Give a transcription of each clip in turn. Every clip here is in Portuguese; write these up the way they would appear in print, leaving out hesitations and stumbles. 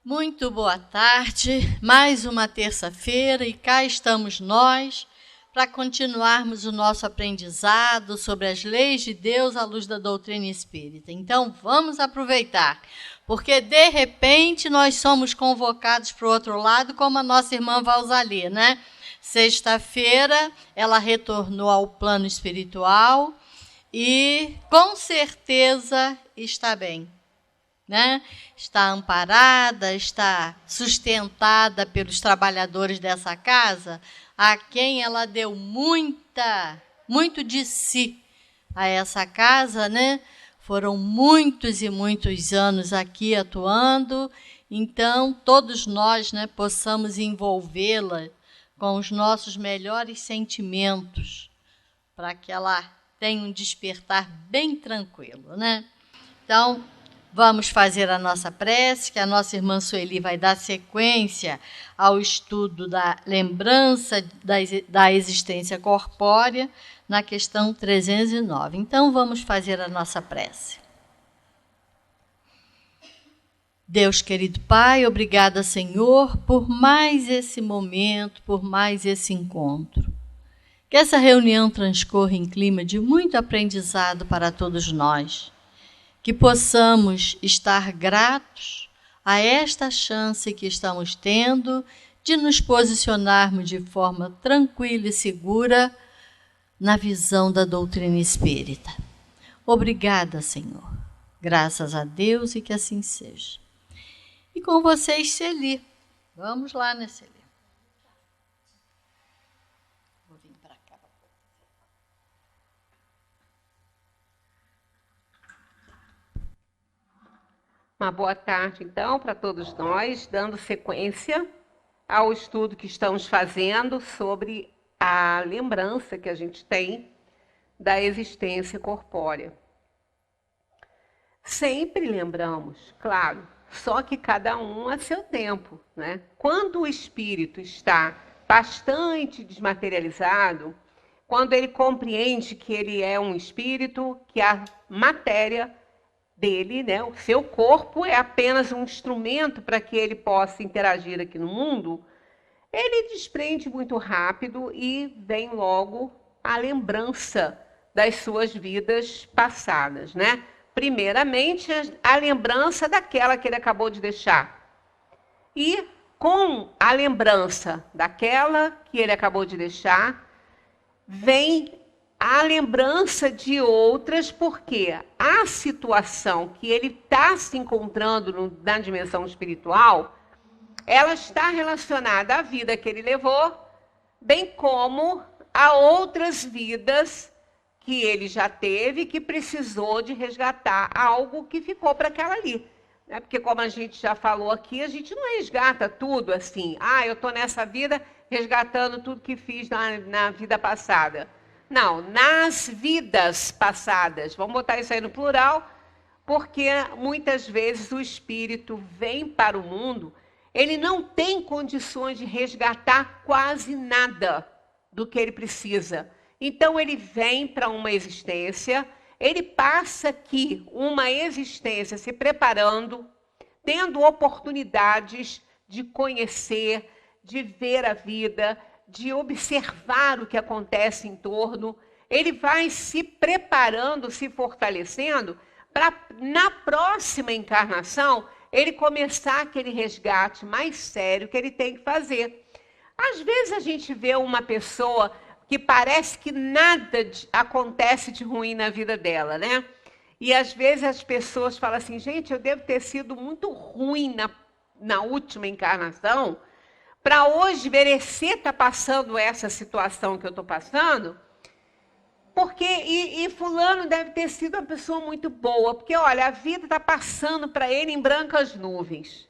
Muito boa tarde, mais uma terça-feira e cá estamos nós para continuarmos o nosso aprendizado sobre as leis de Deus à luz da doutrina espírita. Então vamos aproveitar, porque de repente nós somos convocados para o outro lado, como a nossa irmã Valzali, né? Sexta-feira ela retornou ao plano espiritual e com certeza está bem. Né? Está amparada, está sustentada pelos trabalhadores dessa casa, a quem ela deu muito de si a essa casa, né? Foram muitos e muitos anos aqui atuando, então todos nós, né, possamos envolvê-la com os nossos melhores sentimentos, para que ela tenha um despertar bem tranquilo, né? Então, vamos fazer a nossa prece, que a nossa irmã Sueli vai dar sequência ao estudo da lembrança da existência corpórea, na questão 309. Então, vamos fazer a nossa prece. Deus querido Pai, obrigada, Senhor, por mais esse momento, por mais esse encontro. Que essa reunião transcorra em clima de muito aprendizado para todos nós. Que possamos estar gratos a esta chance que estamos tendo de nos posicionarmos de forma tranquila e segura na visão da doutrina espírita. Obrigada, Senhor. Graças a Deus e que assim seja. E com vocês, Celi. Vamos lá, né, Celi? Vou vir para cá. Uma boa tarde, então, para todos nós, dando sequência ao estudo que estamos fazendo sobre a lembrança que a gente tem da existência corpórea. Sempre lembramos, claro, só que cada um a seu tempo, né? Quando o espírito está bastante desmaterializado, quando ele compreende que ele é um espírito, que a matéria dele, né, o seu corpo é apenas um instrumento para que ele possa interagir aqui no mundo, ele desprende muito rápido e vem logo a lembrança das suas vidas passadas, né? Primeiramente, a lembrança daquela que ele acabou de deixar. E com a lembrança daquela que ele acabou de deixar, vem a lembrança de outras, porque a situação que ele está se encontrando na dimensão espiritual, ela está relacionada à vida que ele levou, bem como a outras vidas que ele já teve, que precisou de resgatar algo que ficou para aquela ali. Porque como a gente já falou aqui, a gente não resgata tudo assim. Eu estou nessa vida resgatando tudo que fiz na vida passada. Não, nas vidas passadas, vamos botar isso aí no plural, porque muitas vezes o espírito vem para o mundo, ele não tem condições de resgatar quase nada do que ele precisa. Então ele vem para uma existência, ele passa aqui uma existência se preparando, tendo oportunidades de conhecer, de ver a vida, de observar o que acontece em torno, ele vai se preparando, se fortalecendo, para na próxima encarnação, ele começar aquele resgate mais sério que ele tem que fazer. Às vezes a gente vê uma pessoa que parece que nada acontece de ruim na vida dela, né? E às vezes as pessoas falam assim, gente, eu devo ter sido muito ruim na última encarnação, para hoje merecer estar passando essa situação que eu estou passando, porque e fulano deve ter sido uma pessoa muito boa, porque olha, a vida está passando para ele em brancas nuvens.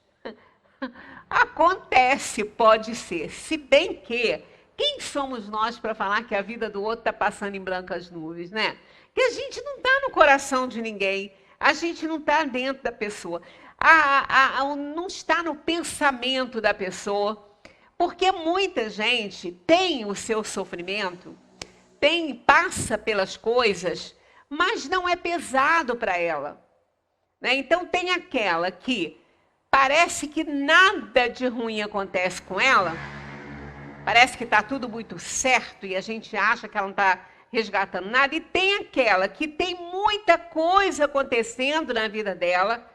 Acontece, pode ser, se bem que, quem somos nós para falar que a vida do outro está passando em brancas nuvens, né? Que a gente não está no coração de ninguém, a gente não está dentro da pessoa, não está no pensamento da pessoa. Porque muita gente tem o seu sofrimento, passa pelas coisas, mas não é pesado para ela. Né? Então tem aquela que parece que nada de ruim acontece com ela. Parece que está tudo muito certo e a gente acha que ela não está resgatando nada. E tem aquela que tem muita coisa acontecendo na vida dela,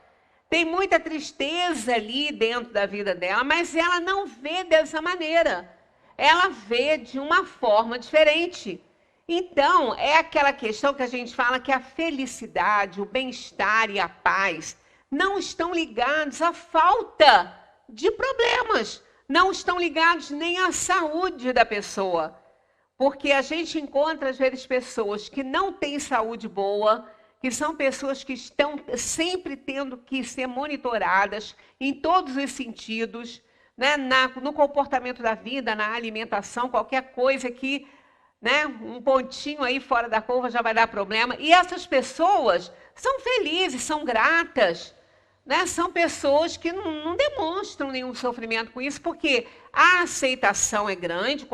tem muita tristeza ali dentro da vida dela, mas ela não vê dessa maneira. Ela vê de uma forma diferente. Então, é aquela questão que a gente fala que a felicidade, o bem-estar e a paz não estão ligados à falta de problemas, não estão ligados nem à saúde da pessoa. Porque a gente encontra, às vezes, pessoas que não têm saúde boa, que são pessoas que estão sempre tendo que ser monitoradas em todos os sentidos, né? No comportamento da vida, na alimentação, qualquer coisa que, né, um pontinho aí fora da curva já vai dar problema. E essas pessoas são felizes, são gratas, né? São pessoas que não demonstram nenhum sofrimento com isso, porque a aceitação é grande,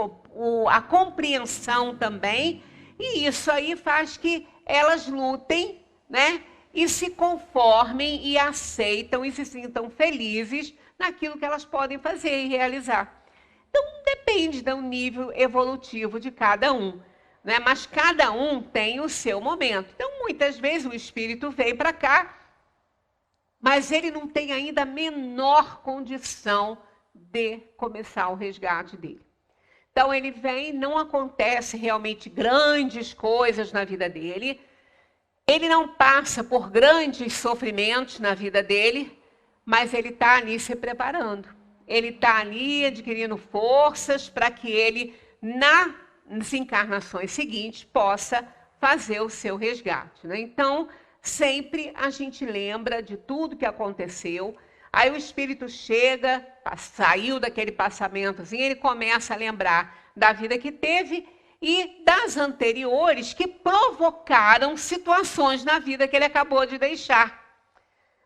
a compreensão também, e isso aí faz que elas lutem, né? E se conformem e aceitam e se sintam felizes naquilo que elas podem fazer e realizar. Então, depende do nível evolutivo de cada um, né? Mas cada um tem o seu momento. Então, muitas vezes o espírito vem para cá, mas ele não tem ainda a menor condição de começar o resgate dele. Então, ele vem, não acontece realmente grandes coisas na vida dele, ele não passa por grandes sofrimentos na vida dele, mas ele está ali se preparando. Ele está ali adquirindo forças para que ele, nas encarnações seguintes, possa fazer o seu resgate, né? Então, sempre a gente lembra de tudo que aconteceu. Aí o espírito chega, saiu daquele passamentozinho, ele começa a lembrar da vida que teve e das anteriores que provocaram situações na vida que ele acabou de deixar.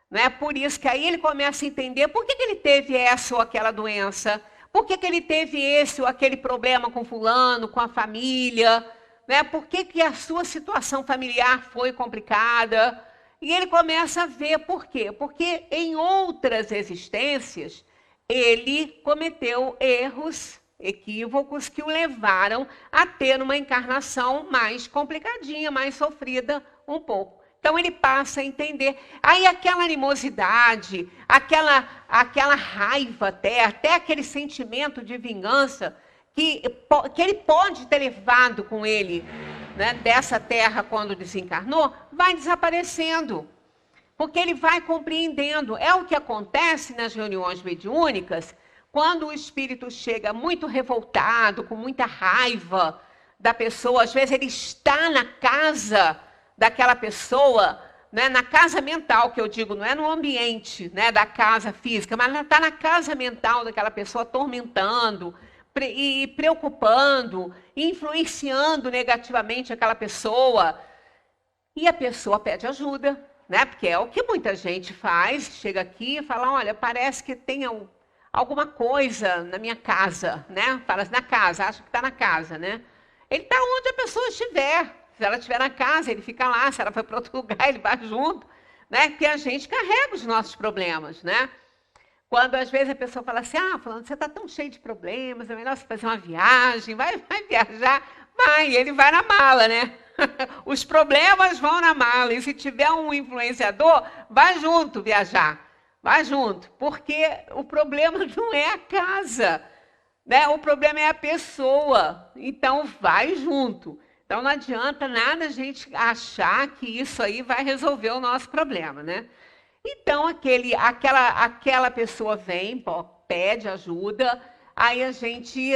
Né? Por isso que aí ele começa a entender por que ele teve essa ou aquela doença, por que ele teve esse ou aquele problema com fulano, com a família, né? Por que a sua situação familiar foi complicada. E ele começa a ver por quê. Porque em outras existências, ele cometeu erros, equívocos que o levaram a ter uma encarnação mais complicadinha, mais sofrida um pouco. Então ele passa a entender. Aí aquela animosidade, aquela raiva até aquele sentimento de vingança que ele pode ter levado com ele, né, dessa terra quando desencarnou, vai desaparecendo. Porque ele vai compreendendo. É o que acontece nas reuniões mediúnicas, quando o espírito chega muito revoltado, com muita raiva da pessoa. Às vezes ele está na casa daquela pessoa, né, na casa mental, que eu digo, não é no ambiente, né, da casa física, mas está na casa mental daquela pessoa, atormentando e preocupando, influenciando negativamente aquela pessoa. E a pessoa pede ajuda, né, porque é o que muita gente faz, chega aqui e fala, olha, parece que tem alguma coisa na minha casa, né? Fala assim, na casa, acha que está na casa, né? Ele está onde a pessoa estiver. Se ela estiver na casa, ele fica lá. Se ela for para outro lugar, ele vai junto, né? Porque a gente carrega os nossos problemas, né? Quando às vezes a pessoa fala assim, fulano, você está tão cheio de problemas, é melhor você fazer uma viagem, vai viajar. Vai, ele vai na mala, né? Os problemas vão na mala. E se tiver um influenciador, vai junto viajar. Vai junto, porque o problema não é a casa, né? O problema é a pessoa. Então, vai junto. Então, não adianta nada a gente achar que isso aí vai resolver o nosso problema, né? Então, aquela pessoa vem, pede ajuda, aí a gente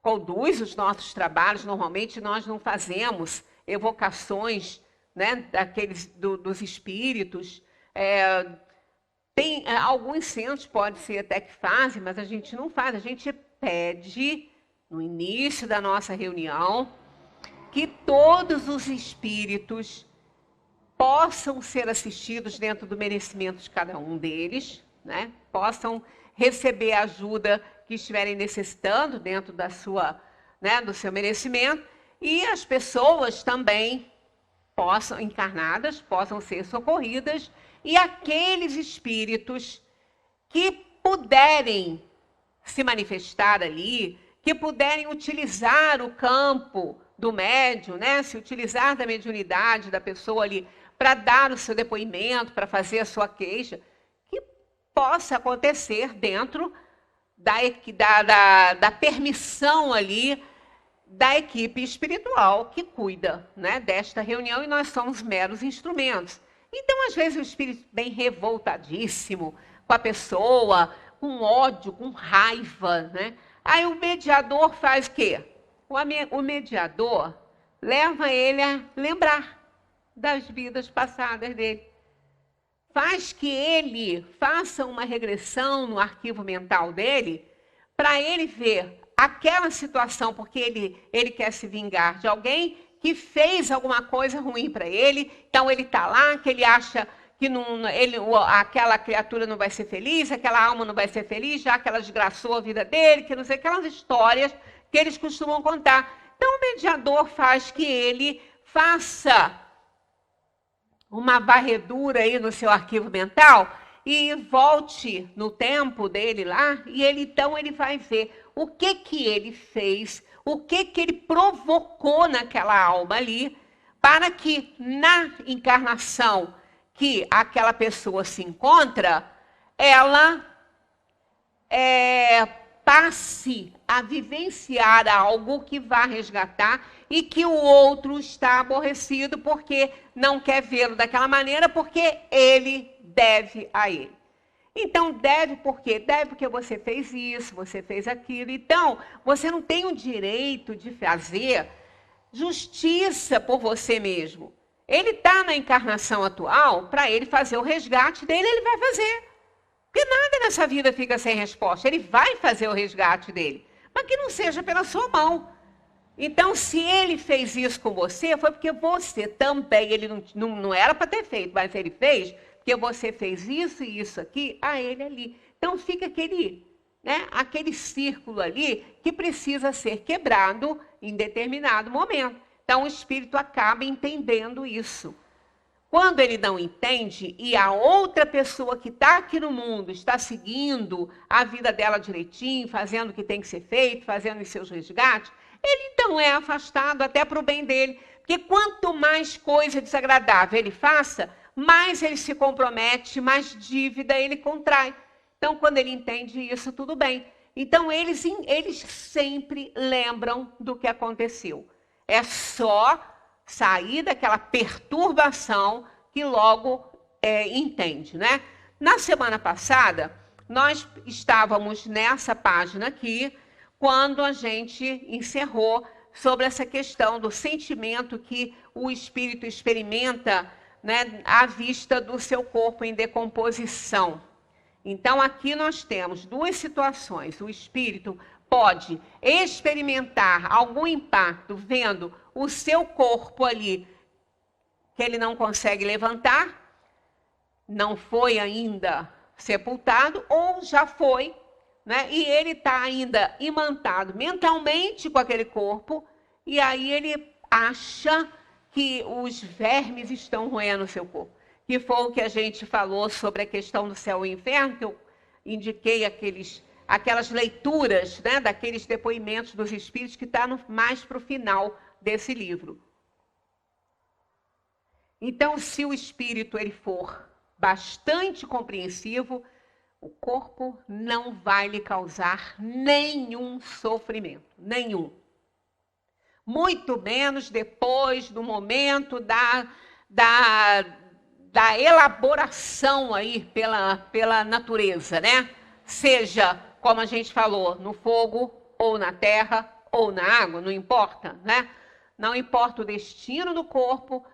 conduz os nossos trabalhos. Normalmente, nós não fazemos evocações, né, dos espíritos. Tem alguns centros, pode ser até que fazem, mas a gente não faz. A gente pede, no início da nossa reunião, que todos os espíritos possam ser assistidos dentro do merecimento de cada um deles, né? Possam receber a ajuda que estiverem necessitando dentro da sua, né, do seu merecimento, e as pessoas também encarnadas, possam ser socorridas e aqueles espíritos que puderem se manifestar ali, que puderem utilizar o campo do médium, né? Se utilizar da mediunidade da pessoa ali para dar o seu depoimento, para fazer a sua queixa, que possa acontecer dentro da permissão ali da equipe espiritual que cuida, né, desta reunião, e nós somos meros instrumentos. Então, às vezes, o espírito bem revoltadíssimo com a pessoa, com ódio, com raiva, né? Aí o mediador faz o quê? O mediador leva ele a lembrar das vidas passadas dele. Faz que ele faça uma regressão no arquivo mental dele para ele ver aquela situação, porque ele quer se vingar de alguém que fez alguma coisa ruim para ele. Então ele está lá, que ele acha que aquela criatura não vai ser feliz, aquela alma não vai ser feliz, já que ela desgraçou a vida dele, que não sei, aquelas histórias que eles costumam contar. Então o mediador faz que ele faça uma varredura aí no seu arquivo mental e volte no tempo dele lá, e então ele vai ver o que ele fez, o que ele provocou naquela alma ali, para que na encarnação que aquela pessoa se encontra, ela passe a vivenciar algo que vá resgatar e que o outro está aborrecido porque não quer vê-lo daquela maneira, porque ele deve a ele. Então, deve por quê? Deve porque você fez isso, você fez aquilo. Então, você não tem o direito de fazer justiça por você mesmo. Ele está na encarnação atual, para ele fazer o resgate dele, ele vai fazer. Porque nada nessa vida fica sem resposta. Ele vai fazer o resgate dele, mas que não seja pela sua mão. Então, se ele fez isso com você, foi porque você também, ele não era para ter feito, mas ele fez, porque você fez isso e isso aqui, a ele ali. Então, fica aquele círculo ali que precisa ser quebrado em determinado momento. Então, o espírito acaba entendendo isso. Quando ele não entende e a outra pessoa que está aqui no mundo está seguindo a vida dela direitinho, fazendo o que tem que ser feito, fazendo os seus resgates, ele então é afastado até para o bem dele. Porque quanto mais coisa desagradável ele faça, mais ele se compromete, mais dívida ele contrai. Então, quando ele entende isso, tudo bem. Então, eles sempre lembram do que aconteceu. É só sair daquela perturbação que logo entende, né? Na semana passada, nós estávamos nessa página aqui, quando a gente encerrou sobre essa questão do sentimento que o espírito experimenta, né, à vista do seu corpo em decomposição. Então, aqui nós temos duas situações. O espírito pode experimentar algum impacto vendo o seu corpo ali, que ele não consegue levantar, não foi ainda sepultado, ou já foi, né? E ele está ainda imantado mentalmente com aquele corpo, e aí ele acha que os vermes estão roendo o seu corpo. Que foi o que a gente falou sobre a questão do céu e inferno, que eu indiquei aquelas leituras, né, daqueles depoimentos dos espíritos, que está mais para o final desse livro. Então, se o espírito ele for bastante compreensivo, o corpo não vai lhe causar nenhum sofrimento, nenhum. Muito menos depois do momento da elaboração aí pela natureza, né? Seja, como a gente falou, no fogo, ou na terra, ou na água, não importa, né? Não importa o destino do corpo,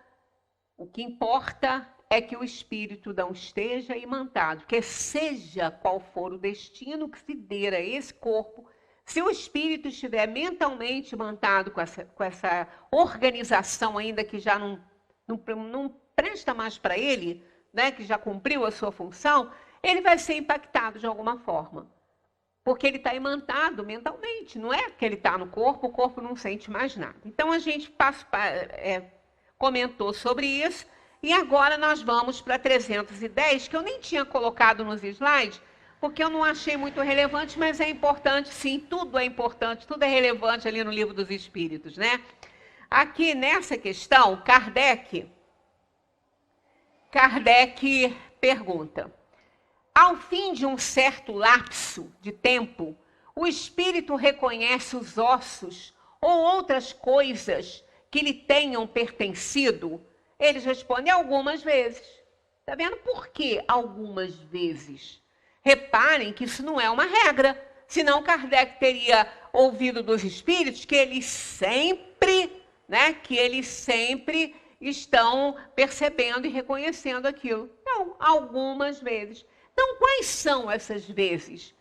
o que importa é que o espírito não esteja imantado, porque seja qual for o destino que se dê a esse corpo, se o espírito estiver mentalmente imantado com essa organização ainda que já não presta mais para ele, né, que já cumpriu a sua função, ele vai ser impactado de alguma forma. Porque ele está imantado mentalmente, não é que ele está no corpo, o corpo não sente mais nada. Então, a gente comentou sobre isso E agora nós vamos para 310, que eu nem tinha colocado nos slides, porque eu não achei muito relevante, mas é importante sim, tudo é importante, tudo é relevante ali no Livro dos Espíritos, né? Aqui nessa questão, Kardec pergunta: ao fim de um certo lapso de tempo, o espírito reconhece os ossos ou outras coisas que lhe tenham pertencido? Eles respondem: algumas vezes. Está vendo por que algumas vezes? Reparem que isso não é uma regra, senão Kardec teria ouvido dos espíritos que eles sempre estão percebendo e reconhecendo aquilo. Não, algumas vezes. Então, quais são essas vezes?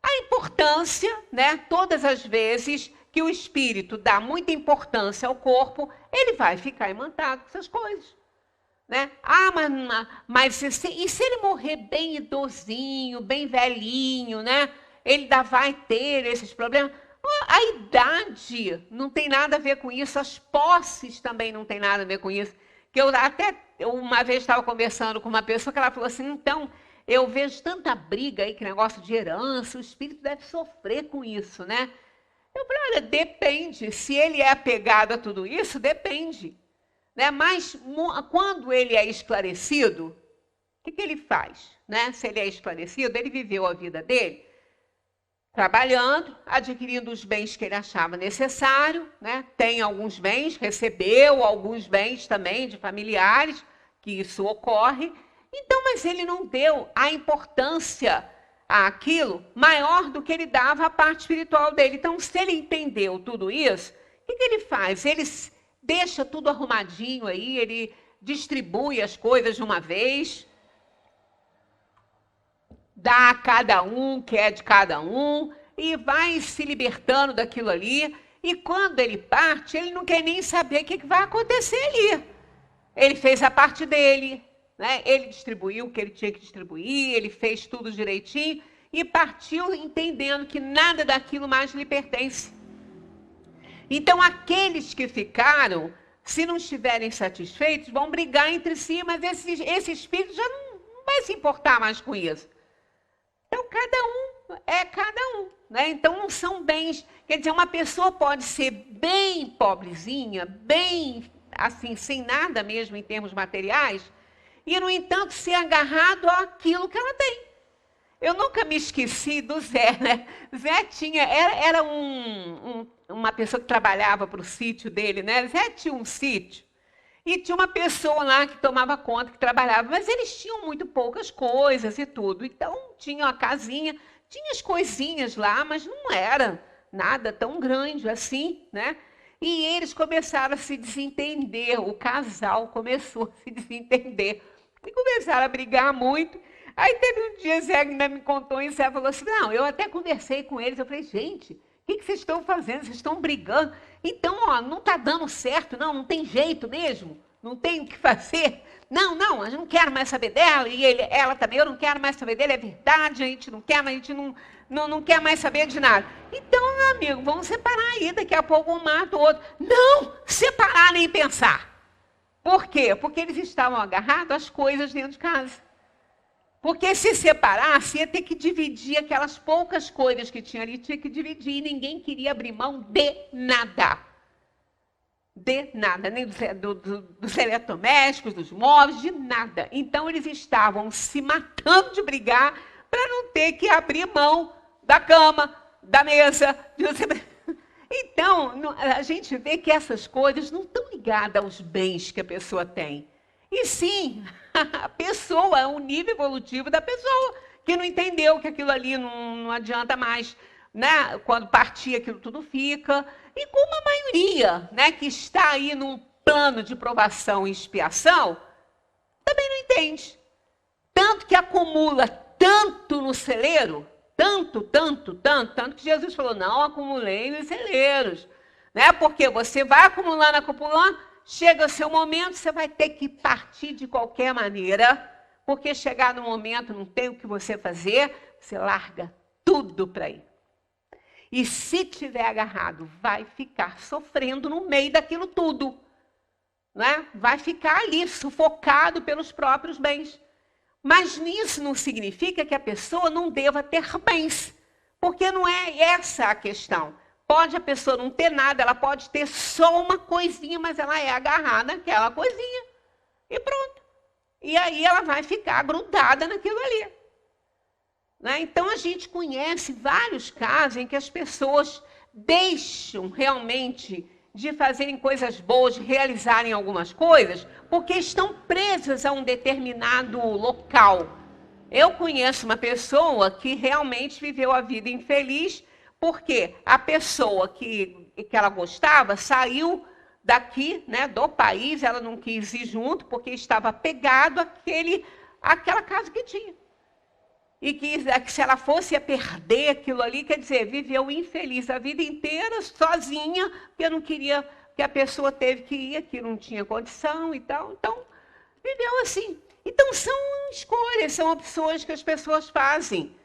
A importância, né? Todas as vezes que o espírito dá muita importância ao corpo, ele vai ficar imantado com essas coisas. Né? Mas e se ele morrer bem idosinho, bem velhinho, né? Ele ainda vai ter esses problemas? A idade não tem nada a ver com isso, as posses também não tem nada a ver com isso. Que eu até uma vez estava conversando com uma pessoa que ela falou assim: então, eu vejo tanta briga aí, que negócio de herança, o espírito deve sofrer com isso, né? Eu falei: olha, depende, se ele é apegado a tudo isso, depende. Né? Mas quando ele é esclarecido, o que ele faz? Né? Se ele é esclarecido, ele viveu a vida dele trabalhando, adquirindo os bens que ele achava necessário, né? Tem alguns bens, recebeu alguns bens também de familiares, que isso ocorre. Então, mas ele não deu a importância àquilo maior do que ele dava à parte espiritual dele. Então, se ele entendeu tudo isso, o que ele faz? Ele deixa tudo arrumadinho aí, ele distribui as coisas de uma vez, dá a cada um, que é de cada um, e vai se libertando daquilo ali. E quando ele parte, ele não quer nem saber o que vai acontecer ali. Ele fez a parte dele, né? Ele distribuiu o que ele tinha que distribuir, ele fez tudo direitinho e partiu entendendo que nada daquilo mais lhe pertence. Então, aqueles que ficaram, se não estiverem satisfeitos, vão brigar entre si, mas esse espírito já não vai se importar mais com isso. Então, cada um, né? Então, não são bens. Quer dizer, uma pessoa pode ser bem pobrezinha, bem, assim, sem nada mesmo em termos materiais, e, no entanto, ser agarrado àquilo que ela tem. Eu nunca me esqueci do Zé, né? Zé era uma pessoa que trabalhava para o sítio dele, né? Zé tinha um sítio e tinha uma pessoa lá que tomava conta, que trabalhava, mas eles tinham muito poucas coisas e tudo. Então, tinha uma casinha, tinha as coisinhas lá, mas não era nada tão grande assim, né? E eles começaram a se desentender, o casal começou a se desentender e começaram a brigar muito. Aí teve um dia, Zé ainda me contou isso, ela falou assim: não, eu até conversei com eles, eu falei: gente, o que vocês estão fazendo? Vocês estão brigando. Então, ó, não está dando certo, não tem jeito mesmo, não tem o que fazer. Não, eu não quero mais saber dela, e ela também, eu não quero mais saber dele, é verdade, a gente não quer mais saber de nada. Então, meu amigo, vamos separar aí, daqui a pouco um mata o outro. Não, separar nem pensar. Por quê? Porque eles estavam agarrados às coisas dentro de casa. Porque se separasse, ia ter que dividir aquelas poucas coisas que tinha ali, tinha que dividir, e ninguém queria abrir mão de nada. De nada, nem dos eletrodomésticos, dos móveis, de nada. Então, eles estavam se matando de brigar para não ter que abrir mão da cama, da mesa. Então, a gente vê que essas coisas não estão ligadas aos bens que a pessoa tem. E sim, a pessoa, o nível evolutivo da pessoa, que não entendeu que aquilo ali não adianta mais, né? Quando partir, aquilo tudo fica. E como a maioria, né, que está aí num plano de provação e expiação, também não entende. Tanto que acumula tanto no celeiro, tanto que Jesus falou: não acumulei nos celeiros. Né? Porque você vai acumulando, chega o seu momento, você vai ter que partir de qualquer maneira, porque chegar no momento, não tem o que você fazer, você larga tudo para ir. E se tiver agarrado, vai ficar sofrendo no meio daquilo tudo. né? Vai ficar ali, sufocado pelos próprios bens. Mas nisso não significa que a pessoa não deva ter bens, porque não é essa a questão. Pode a pessoa não ter nada, ela pode ter só uma coisinha, mas ela é agarrada naquela coisinha. E pronto. E aí ela vai ficar grudada naquilo ali. Né? Então a gente conhece vários casos em que as pessoas deixam realmente de fazerem coisas boas, de realizarem algumas coisas, porque estão presas a um determinado local. Eu conheço uma pessoa que realmente viveu a vida infeliz, porque a pessoa que ela gostava saiu daqui, né, do país, ela não quis ir junto, porque estava apegado àquela casa que tinha. E que se ela fosse a perder aquilo ali, quer dizer, viveu infeliz a vida inteira, sozinha, porque não queria, que a pessoa teve que ir, que não tinha condição e tal. Então, viveu assim. Então, são escolhas, são opções que as pessoas fazem.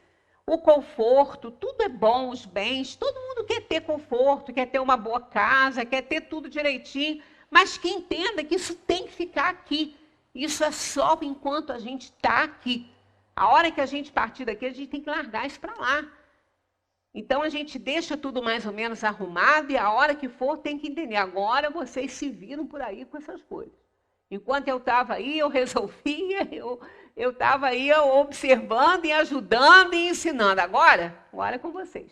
O conforto, tudo é bom, os bens, todo mundo quer ter conforto, quer ter uma boa casa, quer ter tudo direitinho, mas que entenda que isso tem que ficar aqui. Isso é só enquanto a gente está aqui. A hora que a gente partir daqui, a gente tem que largar isso para lá. Então, a gente deixa tudo mais ou menos arrumado e a hora que for, tem que entender. Agora, vocês se viram por aí com essas coisas. Enquanto eu estava aí, eu resolvia, eu estava aí observando e ajudando e ensinando. Agora é com vocês.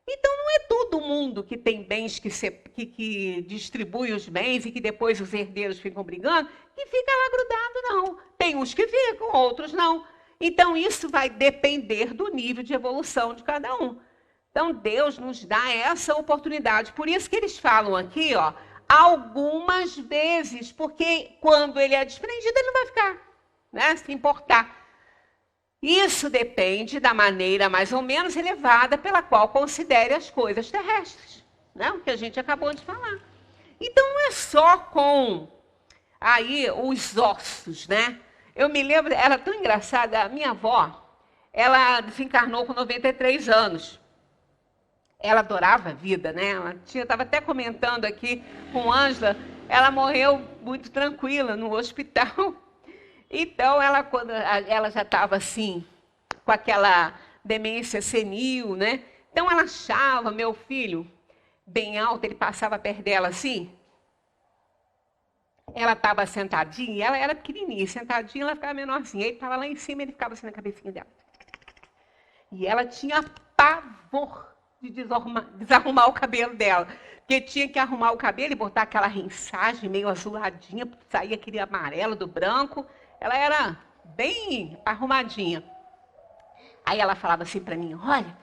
Então, não é todo mundo que tem bens que distribui os bens e que depois os herdeiros ficam brigando, que fica lá grudado, não. Tem uns que ficam, outros não. Então, isso vai depender do nível de evolução de cada um. Então, Deus nos dá essa oportunidade. Por isso que eles falam aqui, ó, algumas vezes, porque quando ele é desprendido, ele não vai ficar, né, se importar. Isso depende da maneira mais ou menos elevada pela qual considere as coisas terrestres, né, o que a gente acabou de falar. Então, não é só com aí os ossos, né? Eu me lembro, era tão engraçada, a minha avó, ela desencarnou com 93 anos. Ela adorava a vida, né? Ela estava até comentando aqui com Ângela, ela morreu muito tranquila no hospital. Então, quando ela já estava assim, com aquela demência senil, né? Então, ela achava, meu filho, bem alto, ele passava perto dela assim. Ela estava sentadinha, ela era pequenininha, sentadinha, ela ficava menorzinha. Ele estava lá em cima, ele ficava assim na cabecinha dela. E ela tinha pavor de desarrumar o cabelo dela. Porque tinha que arrumar o cabelo e botar aquela rinsagem meio azuladinha, para sair aquele amarelo do branco. Ela era bem arrumadinha. Aí ela falava assim para mim, olha,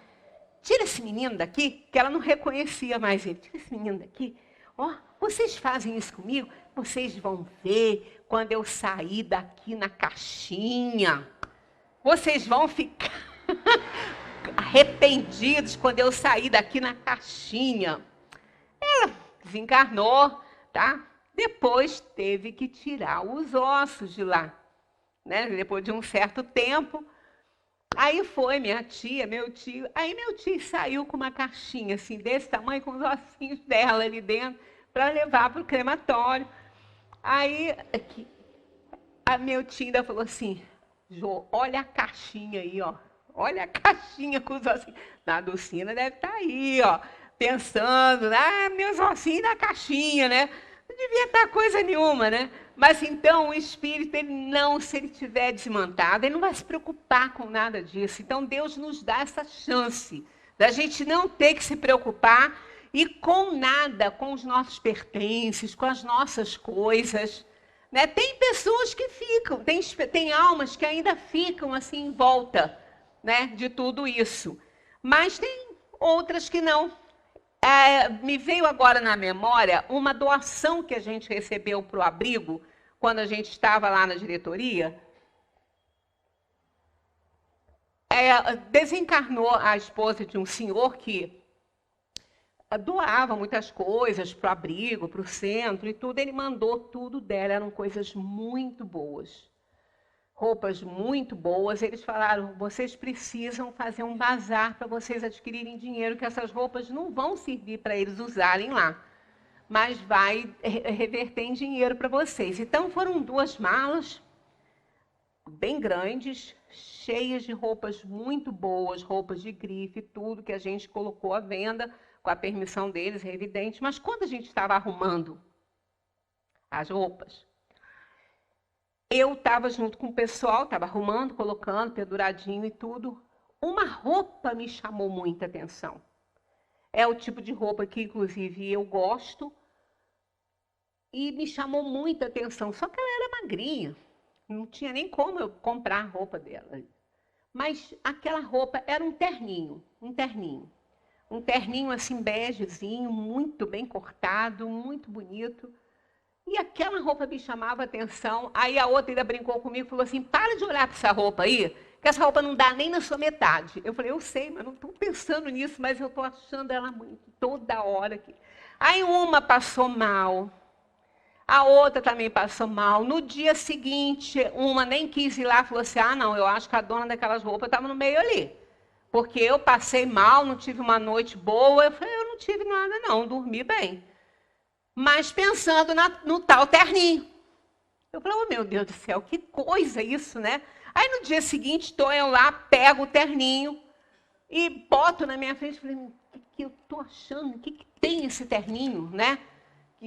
tira esse menino daqui, que ela não reconhecia mais ele. Tira esse menino daqui. Ó, vocês fazem isso comigo? Vocês vão ver quando eu sair daqui na caixinha. Vocês vão ficar arrependidos quando eu sair daqui na caixinha. Ela desencarnou, tá? Depois teve que tirar os ossos de lá, né? Depois de um certo tempo. Aí foi minha tia, meu tio. Aí meu tio saiu com uma caixinha assim, desse tamanho, com os ossinhos dela ali dentro, para levar para o crematório. Aí a meu tio ainda falou assim, Jô, olha a caixinha aí, ó. Olha a caixinha com os ossinhos. A Dulcina deve estar aí, ó, pensando, meus ossinhos na caixinha, né? Não devia estar coisa nenhuma, né? Mas então o espírito, se ele estiver desmantado, ele não vai se preocupar com nada disso. Então Deus nos dá essa chance da gente não ter que se preocupar e com nada, com os nossos pertences, com as nossas coisas. Né? Tem pessoas que ficam, tem almas que ainda ficam assim em volta, né, de tudo isso. Mas tem outras que não. Me veio agora na memória uma doação que a gente recebeu para o abrigo, quando a gente estava lá na diretoria. Desencarnou a esposa de um senhor que doava muitas coisas para o abrigo, para o centro e tudo. Ele mandou tudo dela, eram coisas muito boas. Roupas muito boas. Eles falaram, vocês precisam fazer um bazar para vocês adquirirem dinheiro, que essas roupas não vão servir para eles usarem lá. mas vai reverter em dinheiro para vocês. Então foram 2 malas bem grandes, cheias de roupas muito boas, roupas de grife, tudo que a gente colocou à venda, com a permissão deles, é evidente. Mas quando a gente estava arrumando as roupas, eu estava junto com o pessoal, estava arrumando, colocando, penduradinho e tudo. Uma roupa me chamou muita atenção. É o tipo de roupa que, inclusive, eu gosto. E me chamou muita atenção. Só que ela era magrinha. Não tinha nem como eu comprar a roupa dela. Mas aquela roupa era um terninho. Um terninho assim, begezinho, muito bem cortado, muito bonito. E aquela roupa me chamava a atenção. Aí a outra ainda brincou comigo e falou assim, para de olhar para essa roupa aí, que essa roupa não dá nem na sua metade. Eu falei, eu sei, mas não estou pensando nisso, mas eu estou achando ela muito, toda hora aqui. Aí uma passou mal, a outra também passou mal. No dia seguinte, uma nem quis ir lá, falou assim, ah, não, eu acho que a dona daquelas roupas estava no meio ali. Porque eu passei mal, não tive uma noite boa. Eu falei, eu não tive nada não, dormi bem. Mas pensando no tal terninho. Eu falei, oh meu Deus do céu, que coisa isso, né? Aí no dia seguinte, estou eu lá, pego o terninho e boto na minha frente. Falei, o que eu estou achando? O que tem esse terninho, né?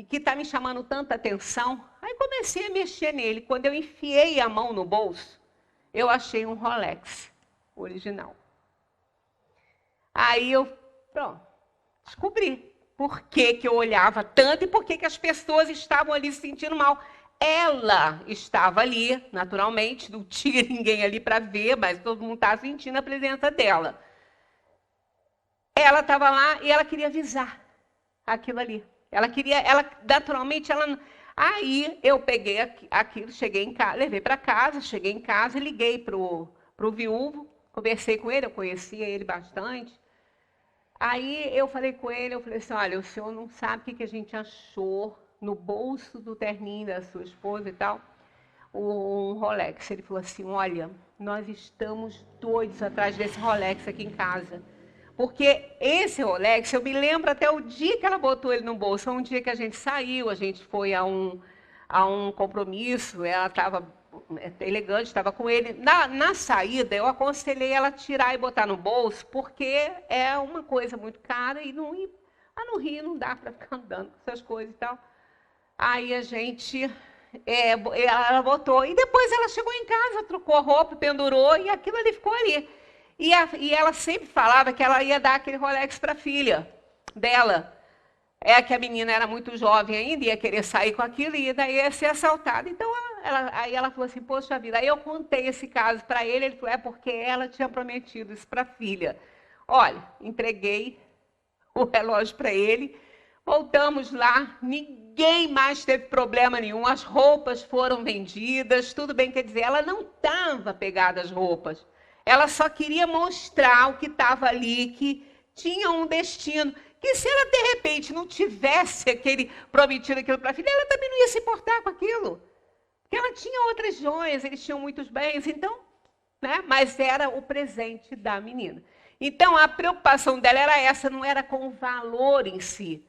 Que está me chamando tanta atenção. Aí comecei a mexer nele. Quando eu enfiei a mão no bolso, eu achei um Rolex original. Aí eu, pronto, descobri por que eu olhava tanto e por que as pessoas estavam ali se sentindo mal. Ela estava ali, naturalmente, não tinha ninguém ali para ver, mas todo mundo estava sentindo a presença dela. Ela estava lá e ela queria avisar aquilo ali. Naturalmente, ela... Aí eu peguei aquilo, cheguei em casa, levei para casa, cheguei em casa e liguei para o viúvo, conversei com ele, eu conhecia ele bastante. Aí eu falei com ele, eu falei assim, olha, o senhor não sabe o que a gente achou no bolso do terninho da sua esposa e tal, um Rolex. Ele falou assim, olha, nós estamos doidos atrás desse Rolex aqui em casa. Porque esse Rolex, eu me lembro até o dia que ela botou ele no bolso, um dia que a gente saiu, a gente foi a um compromisso, ela estava elegante, estava com ele. Na saída, eu aconselhei ela tirar e botar no bolso, porque é uma coisa muito cara e no Rio não dá para ficar andando com essas coisas e tal. Aí a gente, ela botou, e depois ela chegou em casa, trocou a roupa, pendurou, e aquilo ali ficou ali. E ela sempre falava que ela ia dar aquele Rolex para a filha dela. Que a menina era muito jovem ainda, ia querer sair com aquilo e daí ia ser assaltada. Então, aí ela falou assim, poxa vida, aí eu contei esse caso para ele falou, porque ela tinha prometido isso para a filha. Olha, entreguei o relógio para ele, voltamos lá, ninguém mais teve problema nenhum, as roupas foram vendidas, tudo bem, quer dizer, ela não estava pegada às roupas, ela só queria mostrar o que estava ali, que tinha um destino, que se ela de repente não tivesse prometido aquilo para a filha, ela também não ia se importar com aquilo, porque ela tinha outras joias, eles tinham muitos bens, então, né? Mas era o presente da menina. Então, a preocupação dela era essa, não era com o valor em si.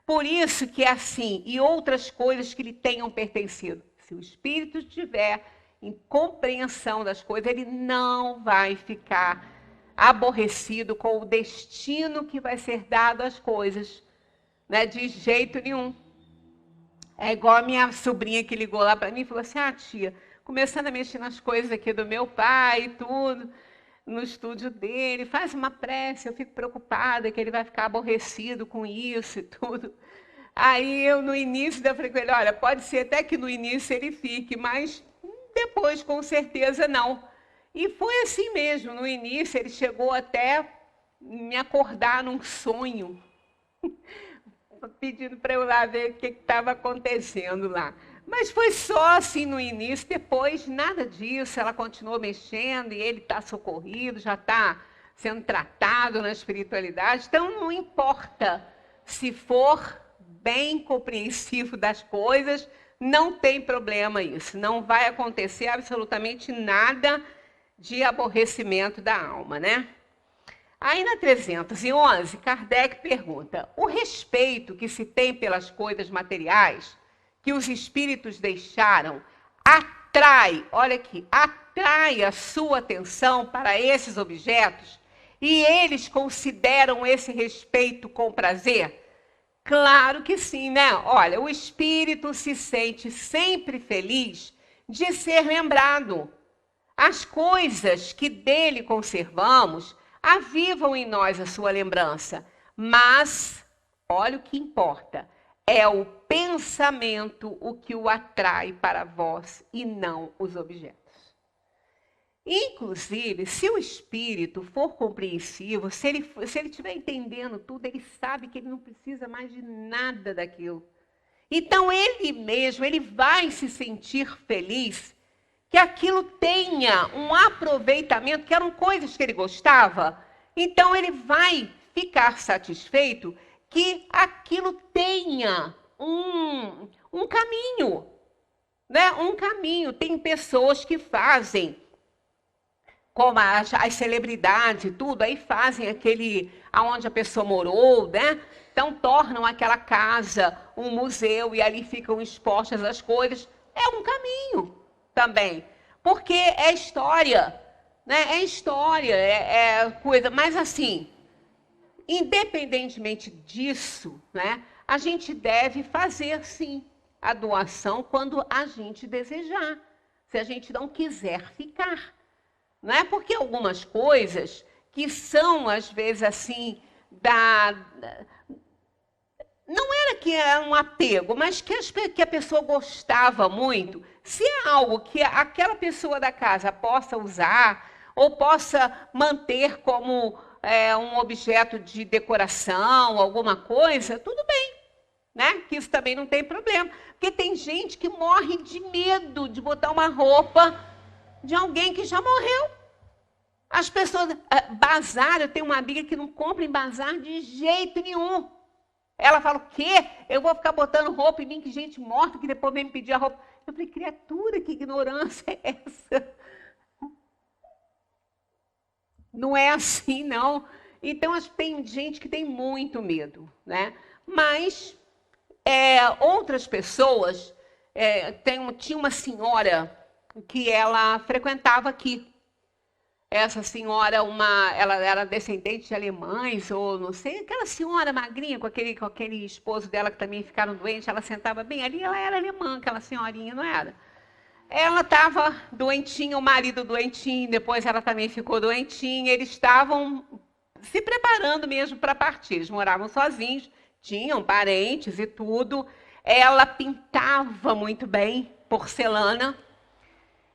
Por isso que é assim, e outras coisas que lhe tenham pertencido. Se o espírito estiver em compreensão das coisas, ele não vai ficar aborrecido com o destino que vai ser dado às coisas, né? De jeito nenhum. É igual a minha sobrinha que ligou lá para mim e falou assim, tia, começando a mexer nas coisas aqui do meu pai e tudo, no estúdio dele, faz uma prece, eu fico preocupada que ele vai ficar aborrecido com isso e tudo. Aí eu, no início, eu falei com ele, olha, pode ser até que no início ele fique, mas depois, com certeza, não. E foi assim mesmo, no início ele chegou até me acordar num sonho, pedindo para eu lá ver o que estava acontecendo lá. Mas foi só assim no início, depois nada disso, ela continuou mexendo e ele está socorrido, já está sendo tratado na espiritualidade. Então não importa se for bem compreensivo das coisas, não tem problema isso, não vai acontecer absolutamente nada de aborrecimento da alma, né? Aí na 311, Kardec pergunta: o respeito que se tem pelas coisas materiais que os espíritos deixaram atrai, olha aqui, atrai a sua atenção para esses objetos e eles consideram esse respeito com prazer? Claro que sim, né? Olha, o espírito se sente sempre feliz de ser lembrado. As coisas que dele conservamos avivam em nós a sua lembrança. Mas, olha o que importa, é o pensamento o que o atrai para vós e não os objetos. Inclusive, se o espírito for compreensivo, se ele estiver entendendo tudo, ele sabe que ele não precisa mais de nada daquilo. Então, ele mesmo, ele vai se sentir feliz que aquilo tenha um aproveitamento, que eram coisas que ele gostava. Então, ele vai ficar satisfeito que aquilo tenha um caminho, né? Um caminho. Tem pessoas que fazem, como as celebridades e tudo, aí fazem aquele, aonde a pessoa morou, né? Então, tornam aquela casa um museu e ali ficam expostas as coisas. É um caminho também, porque é história, né? É história, é coisa. Mas assim, independentemente disso, né? A gente deve fazer sim a doação quando a gente desejar, se a gente não quiser ficar, não é? Porque algumas coisas que são às vezes assim não era que era um apego, mas que a pessoa gostava muito. Se é algo que aquela pessoa da casa possa usar ou possa manter como um objeto de decoração, alguma coisa, tudo bem, né? Que isso também não tem problema. Porque tem gente que morre de medo de botar uma roupa de alguém que já morreu. As pessoas... bazar, eu tenho uma amiga que não compra em bazar de jeito nenhum. Ela fala, o quê? Eu vou ficar botando roupa em mim, que gente morta, que depois vem me pedir a roupa. Eu falei, criatura, que ignorância é essa? Não é assim, não. Então, tem gente que tem muito medo, né? Mas outras pessoas... tinha uma senhora que ela frequentava aqui. Essa senhora, ela era descendente de alemães, ou não sei, aquela senhora magrinha com aquele esposo dela que também ficaram doentes, ela sentava bem ali, ela era alemã, aquela senhorinha, não era? Ela estava doentinha, o marido doentinho, depois ela também ficou doentinha, eles estavam se preparando mesmo para partir, eles moravam sozinhos, tinham parentes e tudo, ela pintava muito bem porcelana,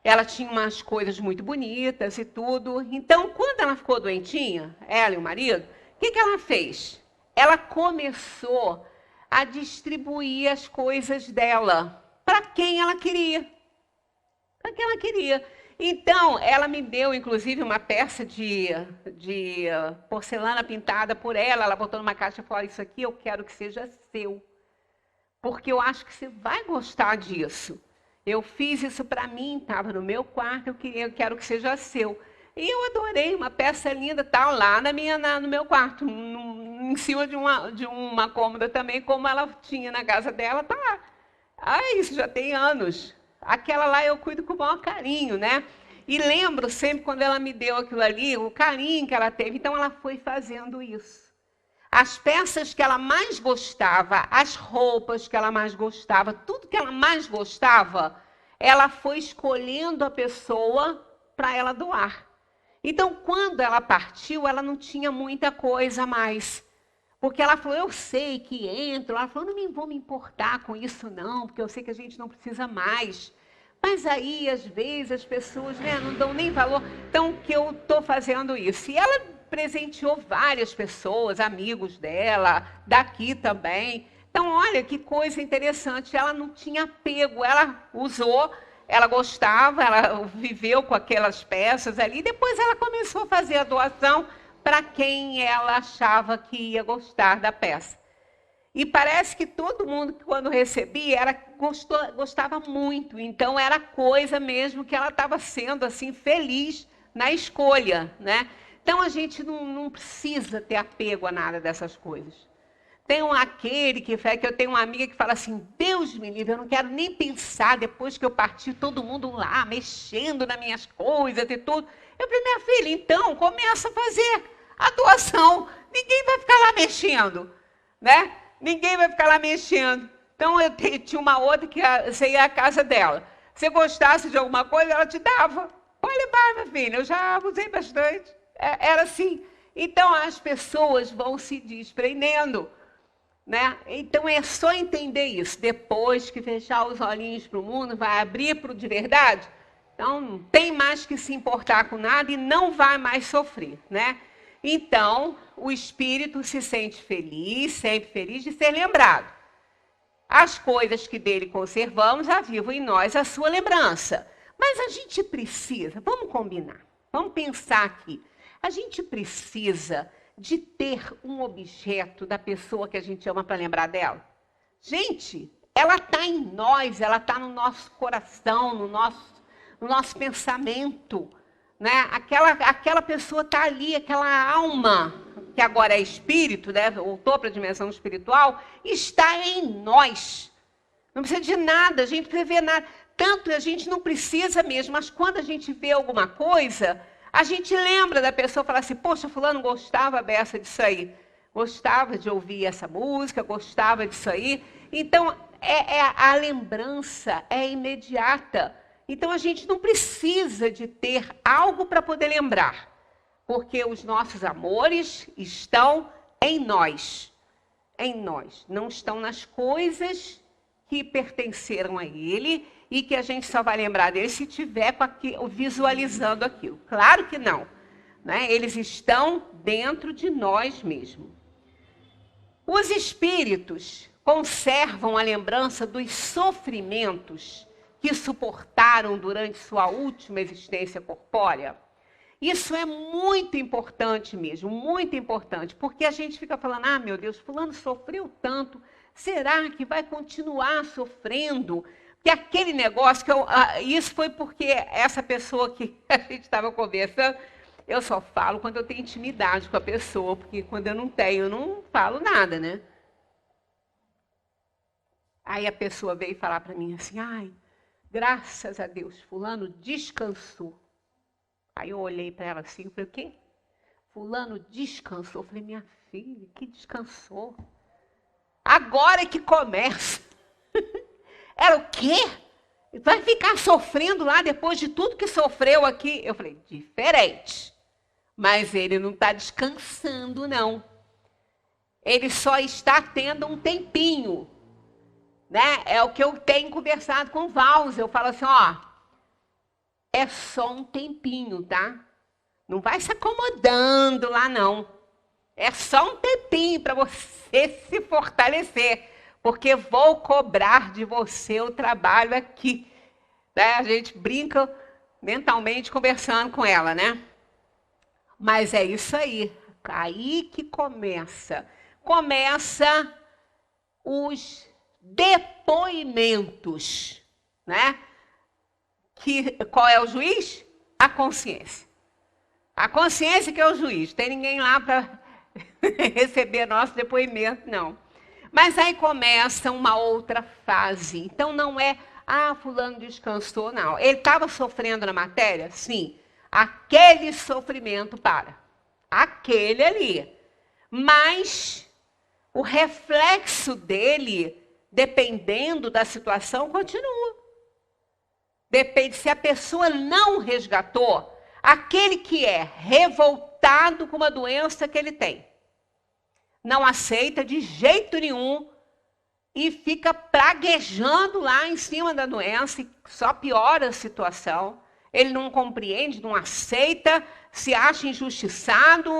ela tinha umas coisas muito bonitas e tudo. Então, quando ela ficou doentinha, ela e o marido, o que ela fez? Ela começou a distribuir as coisas dela para quem ela queria. Para quem ela queria. Então, ela me deu, inclusive, uma peça de porcelana pintada por ela. Ela botou numa caixa e falou, isso aqui eu quero que seja seu. Porque eu acho que você vai gostar disso. Eu fiz isso para mim, estava no meu quarto, eu quero que seja seu. E eu adorei, uma peça linda, tá lá no meu quarto, em cima de uma cômoda também, como ela tinha na casa dela, tá lá. Isso já tem anos. Aquela lá eu cuido com o maior carinho, né? E lembro sempre quando ela me deu aquilo ali, o carinho que ela teve. Então ela foi fazendo isso. As peças que ela mais gostava, as roupas que ela mais gostava, tudo que ela mais gostava, ela foi escolhendo a pessoa para ela doar. Então, quando ela partiu, ela não tinha muita coisa a mais. Porque ela falou, eu sei que entro. Ela falou, não vou me importar com isso não, porque eu sei que a gente não precisa mais. Mas aí, às vezes, as pessoas não dão nem valor. Então, que eu estou fazendo isso. E ela presenteou várias pessoas, amigos dela, daqui também. Então, olha que coisa interessante. Ela não tinha apego, ela usou, ela gostava, ela viveu com aquelas peças ali. Depois ela começou a fazer a doação para quem ela achava que ia gostar da peça. E parece que todo mundo, quando recebia, gostava muito. Então, era coisa mesmo que ela estava sendo assim feliz na escolha, né? Então, a gente não precisa ter apego a nada dessas coisas. Tem aquele que eu tenho uma amiga que fala assim, Deus me livre, eu não quero nem pensar depois que eu partir, todo mundo lá, mexendo nas minhas coisas e tudo. Eu falei, minha filha, então, começa a fazer a doação. Ninguém vai ficar lá mexendo, né? Ninguém vai ficar lá mexendo. Então, eu tinha uma outra que você ia à casa dela. Se gostasse de alguma coisa, ela te dava. Pode levar, minha filha, eu já usei bastante. Era assim. Então, as pessoas vão se desprendendo, né? Então, é só entender isso. Depois que fechar os olhinhos para o mundo, vai abrir para o de verdade. Então, não tem mais que se importar com nada e não vai mais sofrer, né? Então, o espírito se sente feliz, sempre feliz de ser lembrado. As coisas que dele conservamos avivam em nós a sua lembrança. Mas a gente precisa, vamos combinar, vamos pensar aqui. A gente precisa de ter um objeto da pessoa que a gente ama para lembrar dela. Gente, ela está em nós, ela está no nosso coração, no nosso pensamento, né? Aquela pessoa está ali, aquela alma, que agora é espírito, né? Voltou para a dimensão espiritual, está em nós. Não precisa de nada, a gente não precisa ver nada. Tanto a gente não precisa mesmo, mas quando a gente vê alguma coisa, a gente lembra da pessoa e fala assim, poxa, fulano gostava dessa disso aí. Gostava de ouvir essa música, gostava disso aí. Então, a lembrança é imediata. Então, a gente não precisa de ter algo para poder lembrar, porque os nossos amores estão em nós. Em nós. Não estão nas coisas que pertenceram a ele e que a gente só vai lembrar dele se tiver visualizando aquilo. Claro que não, né? Eles estão dentro de nós mesmos. Os espíritos conservam a lembrança dos sofrimentos que suportaram durante sua última existência corpórea. Isso é muito importante mesmo, muito importante, porque a gente fica falando, ah, meu Deus, fulano sofreu tanto, será que vai continuar sofrendo? Que aquele negócio, isso foi porque essa pessoa que a gente estava conversando, eu só falo quando eu tenho intimidade com a pessoa, porque quando eu não tenho, eu não falo nada, né? Aí a pessoa veio falar para mim assim, ai, graças a Deus, fulano descansou. Aí eu olhei para ela assim, eu falei, o quê? Fulano descansou. Eu falei, minha filha, que descansou? Agora é que começa. Ela, o quê? Vai ficar sofrendo lá depois de tudo que sofreu aqui? Eu falei, diferente. Mas ele não está descansando, não. Ele só está tendo um tempinho. Né? É o que eu tenho conversado com o Valls. Eu falo assim, ó, é só um tempinho, tá? Não vai se acomodando lá, não. É só um tempinho para você se fortalecer, porque vou cobrar de você o trabalho aqui. Né? A gente brinca mentalmente conversando com ela, né? Mas é isso aí. Aí que começa. Começa os depoimentos, né? Qual é o juiz? A consciência. A consciência que é o juiz. Tem ninguém lá para receber nosso depoimento, não. Mas aí começa uma outra fase. Então não é, fulano descansou, não. Ele estava sofrendo na matéria? Sim. Aquele sofrimento para. Aquele ali. Mas o reflexo dele, dependendo da situação, continua. Depende, se a pessoa não resgatou, aquele que é revoltado com uma doença que ele tem, não aceita de jeito nenhum e fica praguejando lá em cima da doença e só piora a situação. Ele não compreende, não aceita, se acha injustiçado,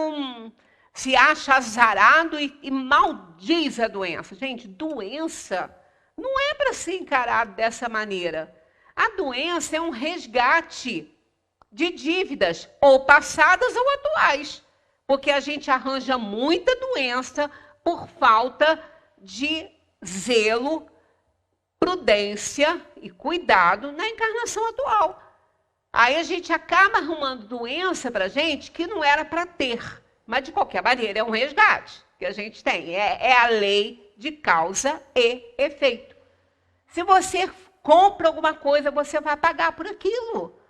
se acha azarado e maldiz a doença. Gente, doença não é para ser encarado dessa maneira. A doença é um resgate de dívidas, ou passadas ou atuais. Porque a gente arranja muita doença por falta de zelo, prudência e cuidado na encarnação atual. Aí a gente acaba arrumando doença para a gente que não era para ter. Mas, de qualquer maneira, é um resgate que a gente tem. É a lei de causa e efeito. Se você compra alguma coisa, você vai pagar por aquilo.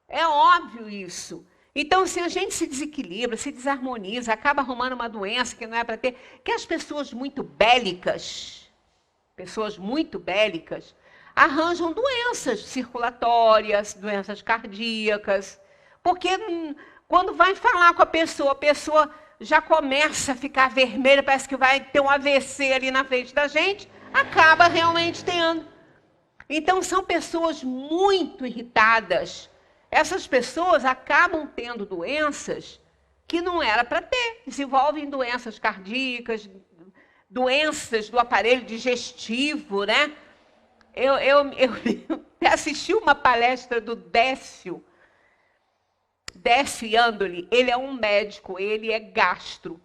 É óbvio isso. Então, se a gente se desequilibra, se desarmoniza, acaba arrumando uma doença que não é para ter, que as pessoas muito bélicas, arranjam doenças circulatórias, doenças cardíacas, porque quando vai falar com a pessoa já começa a ficar vermelha, parece que vai ter um AVC ali na frente da gente, acaba realmente tendo. Então, são pessoas muito irritadas. Essas pessoas acabam tendo doenças que não era para ter. Desenvolvem doenças cardíacas, doenças do aparelho digestivo, né? Eu assisti uma palestra do Décio Iandoli. Ele é um médico, ele é gastro.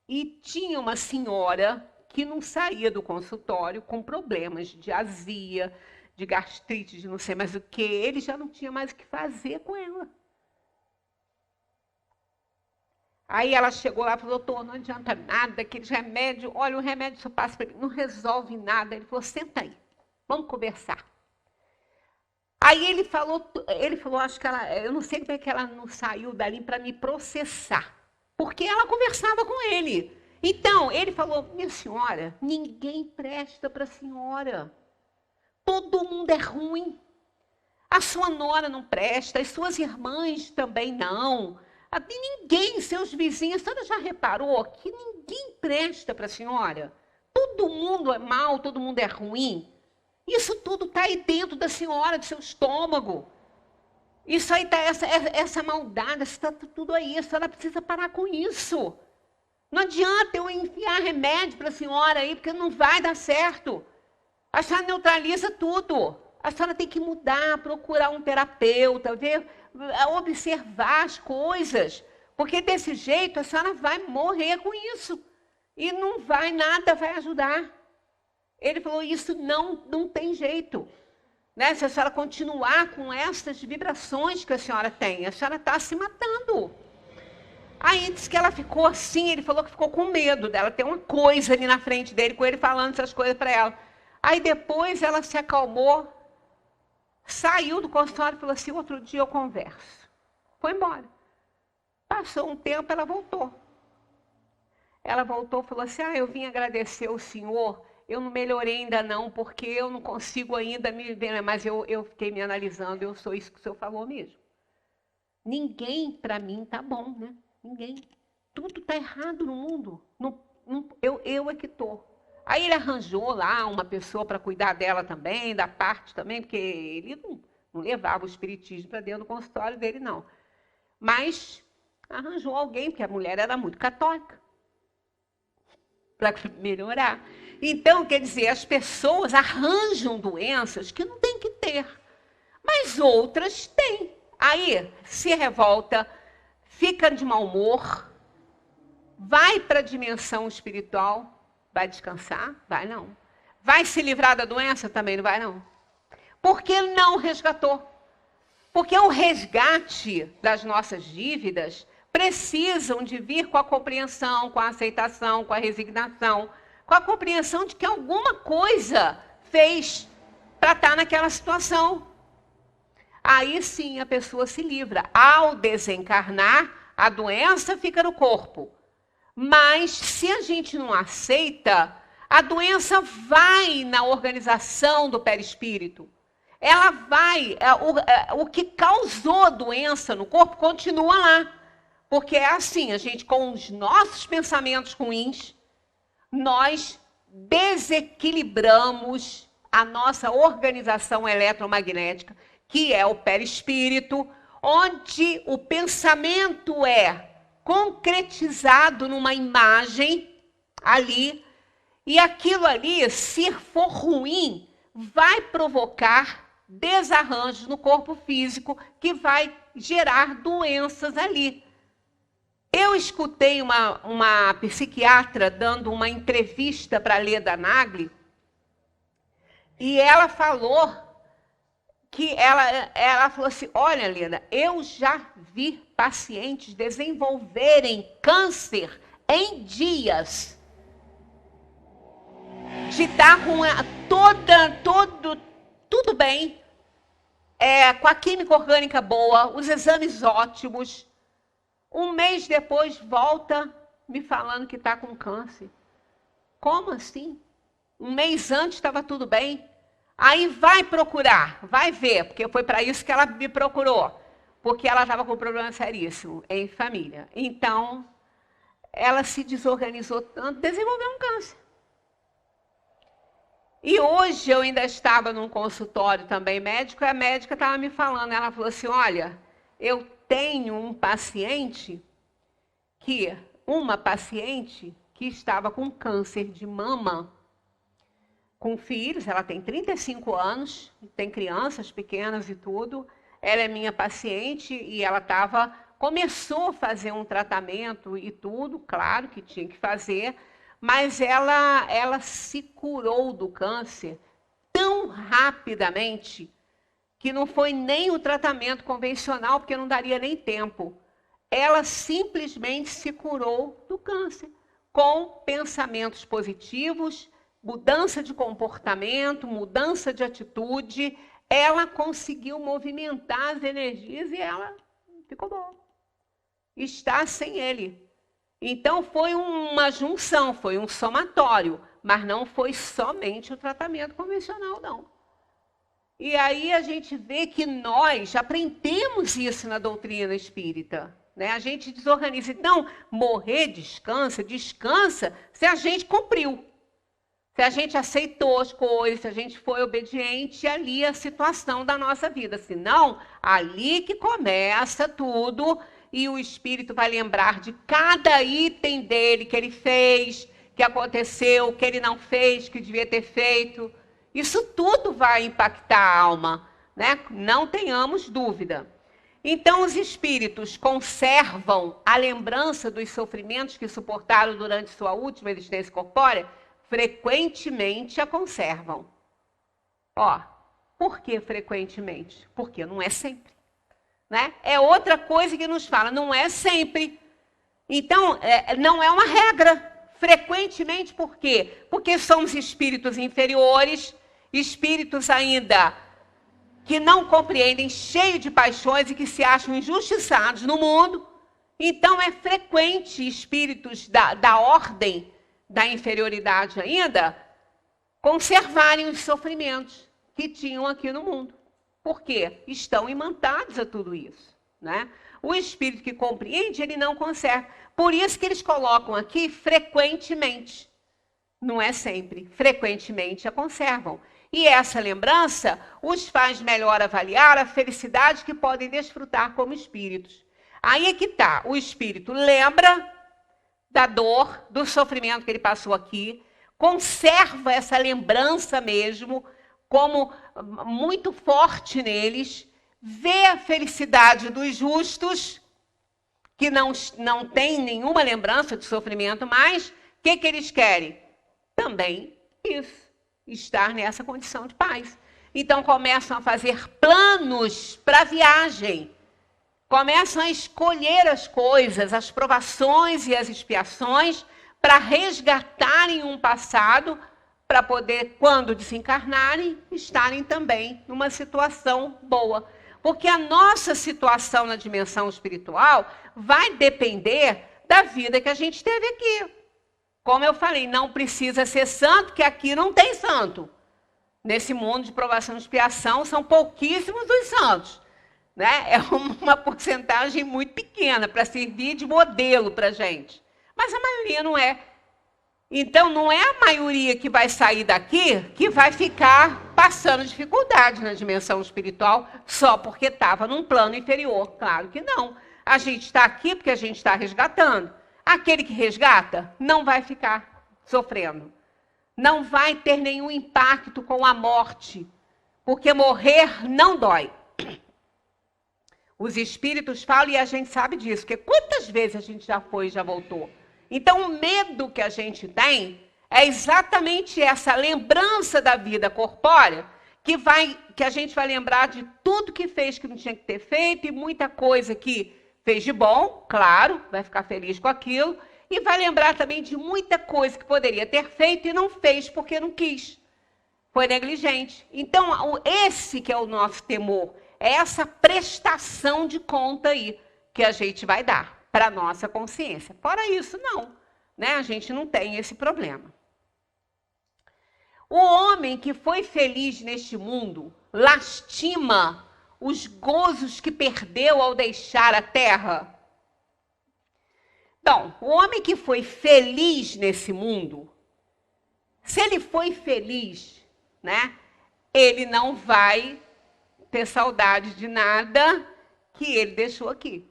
E tinha uma senhora que não saía do consultório com problemas de azia, de gastrite, de não sei mais o que. Ele já não tinha mais o que fazer com ela. Aí ela chegou lá e falou, doutor, não adianta nada, aqueles remédios, olha, o remédio só passa para mim, não resolve nada. Ele falou, senta aí, vamos conversar. Aí ele falou, acho que ela, eu não sei como é que ela não saiu dali para me processar, porque ela conversava com ele. Então, ele falou, minha senhora, ninguém presta para a senhora. Todo mundo é ruim. A sua nora não presta, as suas irmãs também não. Ninguém, seus vizinhos, a senhora já reparou que ninguém presta para a senhora? Todo mundo é mal, todo mundo é ruim. Isso tudo está aí dentro da senhora, do seu estômago. Isso aí está, essa maldade, está tudo aí. A senhora precisa parar com isso. Não adianta eu enfiar remédio para a senhora aí, porque não vai dar certo. A senhora neutraliza tudo. A senhora tem que mudar, procurar um terapeuta, observar as coisas. Porque desse jeito a senhora vai morrer com isso. E nada vai ajudar. Ele falou, isso não tem jeito. Né? Se a senhora continuar com essas vibrações que a senhora tem, a senhora está se matando. Aí disse que ela ficou assim, ele falou que ficou com medo dela ter uma coisa ali na frente dele, com ele falando essas coisas para ela. Aí depois ela se acalmou, saiu do consultório e falou assim, outro dia eu converso. Foi embora. Passou um tempo, ela voltou. Ela voltou e falou assim, eu vim agradecer ao senhor, eu não melhorei ainda não, porque eu não consigo ainda me ver, mas eu fiquei me analisando, eu sou isso que o senhor falou mesmo. Ninguém, para mim, tá bom, né? Ninguém. Tudo está errado no mundo. Eu é que estou. Aí ele arranjou lá uma pessoa para cuidar dela também, da parte também, porque ele não levava o espiritismo para dentro do consultório dele, não. Mas arranjou alguém, porque a mulher era muito católica, para melhorar. Então, quer dizer, as pessoas arranjam doenças que não tem que ter, mas outras têm. Aí se revolta, fica de mau humor, vai para a dimensão espiritual. Vai descansar? Vai não. Vai se livrar da doença? Também não vai não. Por que não resgatou? Porque o resgate das nossas dívidas precisam de vir com a compreensão, com a aceitação, com a resignação, com a compreensão de que alguma coisa fez para estar naquela situação. Aí sim a pessoa se livra. Ao desencarnar, a doença fica no corpo. Mas se a gente não aceita, a doença vai na organização do perispírito. Ela vai, o que causou a doença no corpo continua lá. Porque é assim, a gente com os nossos pensamentos ruins, nós desequilibramos a nossa organização eletromagnética, que é o perispírito, onde o pensamento é concretizado numa imagem ali, e aquilo ali, se for ruim, vai provocar desarranjos no corpo físico que vai gerar doenças ali. Eu escutei uma psiquiatra dando uma entrevista para a Leda Nagli, e ela falou que ela falou assim, olha, Lina, eu já vi pacientes desenvolverem câncer em dias. De estar com tudo bem, com a química orgânica boa, os exames ótimos. Um mês depois volta me falando que está com câncer. Como assim? Um mês antes estava tudo bem. Aí vai procurar, vai ver, porque foi para isso que ela me procurou. Porque ela estava com um problema seríssimo em família. Então, ela se desorganizou tanto, desenvolveu um câncer. E hoje eu ainda estava num consultório também médico, e a médica estava me falando, ela falou assim, olha, eu tenho uma paciente que estava com câncer de mama, com filhos, ela tem 35 anos, tem crianças pequenas e tudo, ela é minha paciente e ela começou a fazer um tratamento e tudo, claro que tinha que fazer, mas ela se curou do câncer tão rapidamente que não foi nem o tratamento convencional, porque não daria nem tempo. Ela simplesmente se curou do câncer, com pensamentos positivos, mudança de comportamento, mudança de atitude. Ela conseguiu movimentar as energias e ela ficou boa. Está sem ele. Então, foi uma junção, foi um somatório, mas não foi somente o tratamento convencional, não. E aí a gente vê que nós aprendemos isso na doutrina espírita, né? A gente desorganiza. Então, morrer descansa se a gente cumpriu. Se a gente aceitou as coisas, se a gente foi obediente, ali a situação da nossa vida. Senão, ali que começa tudo, e o espírito vai lembrar de cada item dele que ele fez, que aconteceu, que ele não fez, que devia ter feito. Isso tudo vai impactar a alma, né? Não tenhamos dúvida. Então, os espíritos conservam a lembrança dos sofrimentos que suportaram durante sua última existência corpórea? Frequentemente a conservam. Por que frequentemente? Porque não é sempre. Né? É outra coisa que nos fala, não é sempre. Então, não é uma regra. Frequentemente, por quê? Porque somos espíritos inferiores, espíritos ainda que não compreendem, cheios de paixões e que se acham injustiçados no mundo. Então, é frequente espíritos da ordem da inferioridade ainda conservarem os sofrimentos que tinham aqui no mundo. Por quê? Estão imantados a tudo isso, né? O espírito que compreende, ele não conserva. Por isso que eles colocam aqui frequentemente. Não é sempre. Frequentemente a conservam. E essa lembrança os faz melhor avaliar a felicidade que podem desfrutar como espíritos. Aí é que está. O espírito lembra da dor, do sofrimento que ele passou aqui, conserva essa lembrança mesmo, como muito forte neles, vê a felicidade dos justos, que não tem nenhuma lembrança de sofrimento, mas o que eles querem? Também isso, estar nessa condição de paz. Então começam a fazer planos para a viagem, começam a escolher as coisas, as provações e as expiações, para resgatarem um passado, para poder, quando desencarnarem, estarem também numa situação boa. Porque a nossa situação na dimensão espiritual vai depender da vida que a gente teve aqui. Como eu falei, não precisa ser santo, porque aqui não tem santo. Nesse mundo de provação e expiação, são pouquíssimos os santos. Né? É uma porcentagem muito pequena para servir de modelo para a gente. Mas a maioria não é. Então, não é a maioria que vai sair daqui que vai ficar passando dificuldade na dimensão espiritual só porque estava num plano inferior. Claro que não. A gente está aqui porque a gente está resgatando. Aquele que resgata não vai ficar sofrendo. Não vai ter nenhum impacto com a morte, porque morrer não dói. Os espíritos falam e a gente sabe disso, porque quantas vezes a gente já foi e já voltou. Então, o medo que a gente tem é exatamente essa lembrança da vida corpórea que a gente vai lembrar de tudo que fez que não tinha que ter feito e muita coisa que fez de bom, claro, vai ficar feliz com aquilo, e vai lembrar também de muita coisa que poderia ter feito e não fez porque não quis. Foi negligente. Então, esse que é o nosso temor, é essa prestação de conta aí que a gente vai dar para a nossa consciência. Fora isso, não. Né? A gente não tem esse problema. O homem que foi feliz neste mundo lastima os gozos que perdeu ao deixar a terra. Então, o homem que foi feliz nesse mundo, se ele foi feliz, né, ele não vai ter saudade de nada que ele deixou aqui.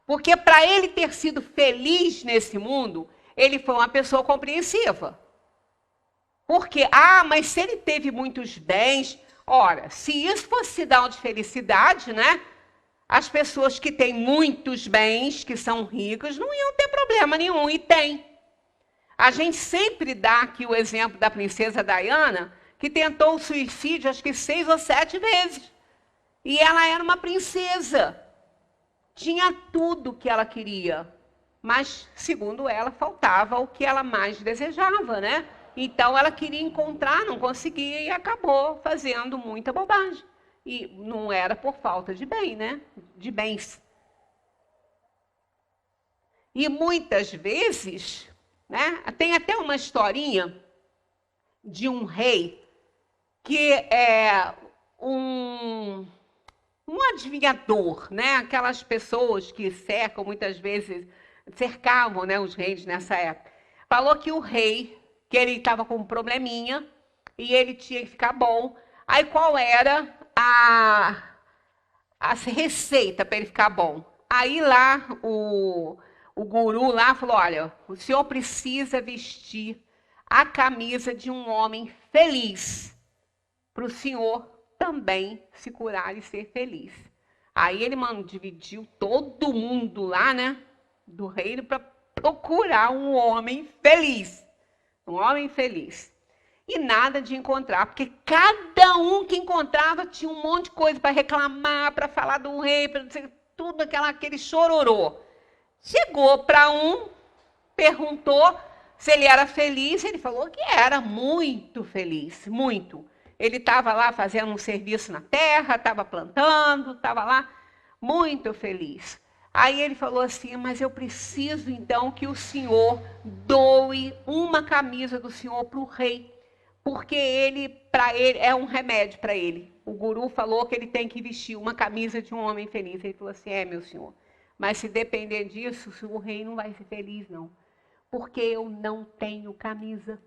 Porque para ele ter sido feliz nesse mundo, ele foi uma pessoa compreensiva. Porque, mas se ele teve muitos bens, ora, se isso fosse sinal de felicidade, né? As pessoas que têm muitos bens, que são ricas, não iam ter problema nenhum, e tem. A gente sempre dá aqui o exemplo da princesa Diana, que tentou o suicídio acho que 6 ou 7 vezes. E ela era uma princesa. Tinha tudo que ela queria. Mas, segundo ela, faltava o que ela mais desejava, né? Então, ela queria encontrar, não conseguia e acabou fazendo muita bobagem. E não era por falta de bem, né? De bens. E muitas vezes, né? Tem até uma historinha de um rei que é um adivinhador, né? Aquelas pessoas que cercam, muitas vezes, cercavam, né, os reis nessa época. Falou que o rei, que ele estava com um probleminha e ele tinha que ficar bom. Aí qual era a receita para ele ficar bom? Aí lá o guru lá falou, olha, o senhor precisa vestir a camisa de um homem feliz para o senhor também se curar e ser feliz. Aí ele dividiu todo mundo lá, né, do reino para procurar um homem feliz. Um homem feliz. E nada de encontrar, porque cada um que encontrava tinha um monte de coisa para reclamar, para falar do rei, para tudo aquele chororô. Chegou para um, perguntou se ele era feliz, ele falou que era muito feliz, muito. Ele estava lá fazendo um serviço na terra, estava plantando, estava lá muito feliz. Aí ele falou assim, mas eu preciso então que o senhor doe uma camisa do senhor para o rei, porque para ele, é um remédio para ele. O guru falou que ele tem que vestir uma camisa de um homem feliz. Ele falou assim, meu senhor, mas se depender disso, o rei não vai ser feliz não, porque eu não tenho camisa.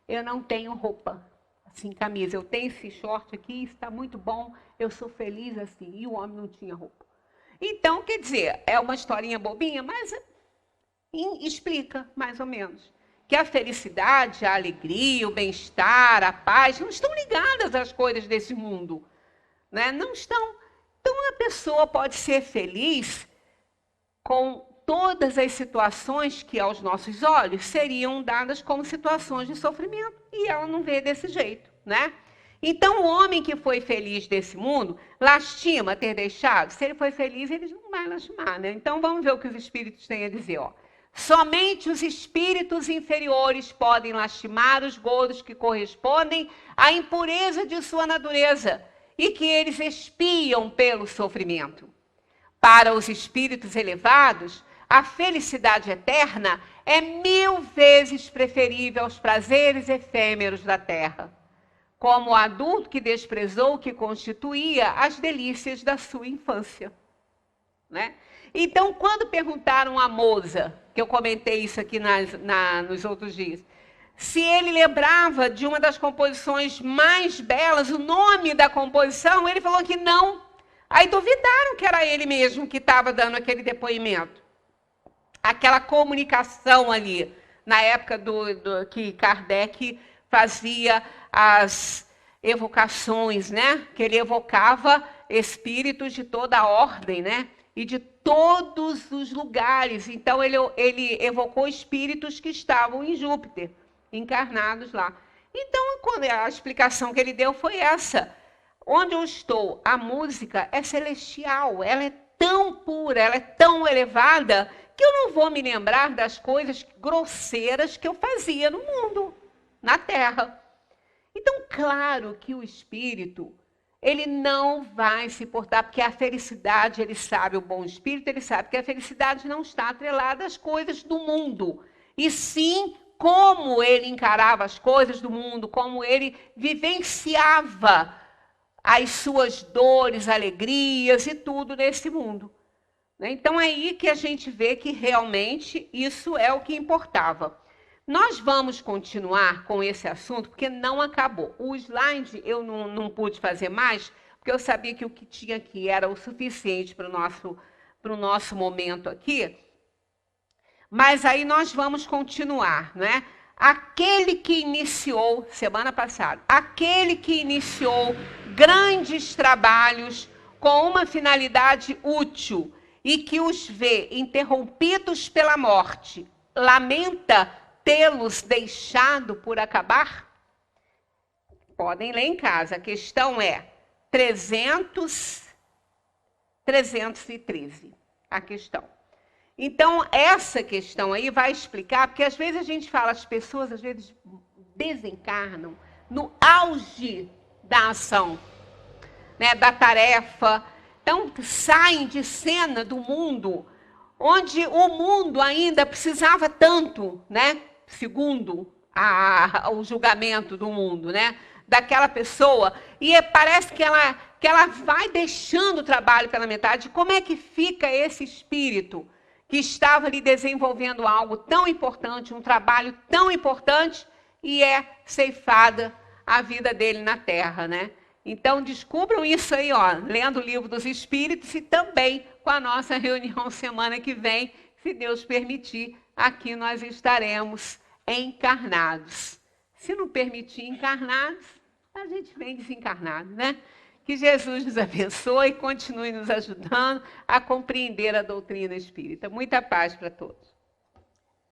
Eu não tenho roupa, assim, camisa. Eu tenho esse short aqui, está muito bom, eu sou feliz assim. E o homem não tinha roupa. Então, quer dizer, é uma historinha bobinha, mas explica, mais ou menos, que a felicidade, a alegria, o bem-estar, a paz, não estão ligadas às coisas desse mundo. Né? Não estão. Então, a pessoa pode ser feliz com todas as situações que, aos nossos olhos, seriam dadas como situações de sofrimento, e ela não vê desse jeito, né? Então, o homem que foi feliz desse mundo, lastima ter deixado. Se ele foi feliz, ele não vai lastimar, né? Então, vamos ver o que os espíritos têm a dizer, ó. Somente os espíritos inferiores podem lastimar os gozos que correspondem à impureza de sua natureza e que eles expiam pelo sofrimento. Para os espíritos elevados, a felicidade eterna é 1000 vezes preferível aos prazeres efêmeros da terra, como o adulto que desprezou o que constituía as delícias da sua infância. Né? Então, quando perguntaram a Moza, que eu comentei isso aqui nos outros dias, se ele lembrava de uma das composições mais belas, o nome da composição, ele falou que não. Aí duvidaram que era ele mesmo que estava dando aquele depoimento. Aquela comunicação ali, na época que Kardec fazia as evocações, né? Que ele evocava espíritos de toda a ordem, né? E de todos os lugares. Então, ele evocou espíritos que estavam em Júpiter, encarnados lá. Então, a explicação que ele deu foi essa. Onde eu estou, a música é celestial, ela é tão pura, ela é tão elevada, que eu não vou me lembrar das coisas grosseiras que eu fazia no mundo, na terra. Então, claro que o espírito, ele não vai se portar, porque a felicidade, ele sabe, o bom espírito, ele sabe que a felicidade não está atrelada às coisas do mundo, e sim como ele encarava as coisas do mundo, como ele vivenciava as suas dores, alegrias e tudo nesse mundo. Então é aí que a gente vê que realmente isso é o que importava. Nós vamos continuar com esse assunto, porque não acabou. O slide eu não pude fazer mais, porque eu sabia que o que tinha aqui era o suficiente para o nosso momento aqui. Mas aí nós vamos continuar, né? Aquele que iniciou, semana passada, aquele que iniciou grandes trabalhos com uma finalidade útil e que os vê interrompidos pela morte, lamenta tê-los deixado por acabar? Podem ler em casa, a questão é 313, a questão. Então, essa questão aí vai explicar, porque às vezes a gente fala, as pessoas às vezes desencarnam no auge da ação, né, da tarefa. Então, saem de cena do mundo, onde o mundo ainda precisava tanto, né, segundo o julgamento do mundo, né, daquela pessoa, e parece que ela vai deixando o trabalho pela metade. Como é que fica esse espírito que estava ali desenvolvendo algo tão importante, um trabalho tão importante, e é ceifada a vida dele na Terra, né? Então, descubram isso aí, ó, lendo o Livro dos Espíritos e também com a nossa reunião semana que vem, se Deus permitir, aqui nós estaremos encarnados. Se não permitir encarnados, a gente vem desencarnado, né? Que Jesus nos abençoe e continue nos ajudando a compreender a doutrina espírita. Muita paz para todos.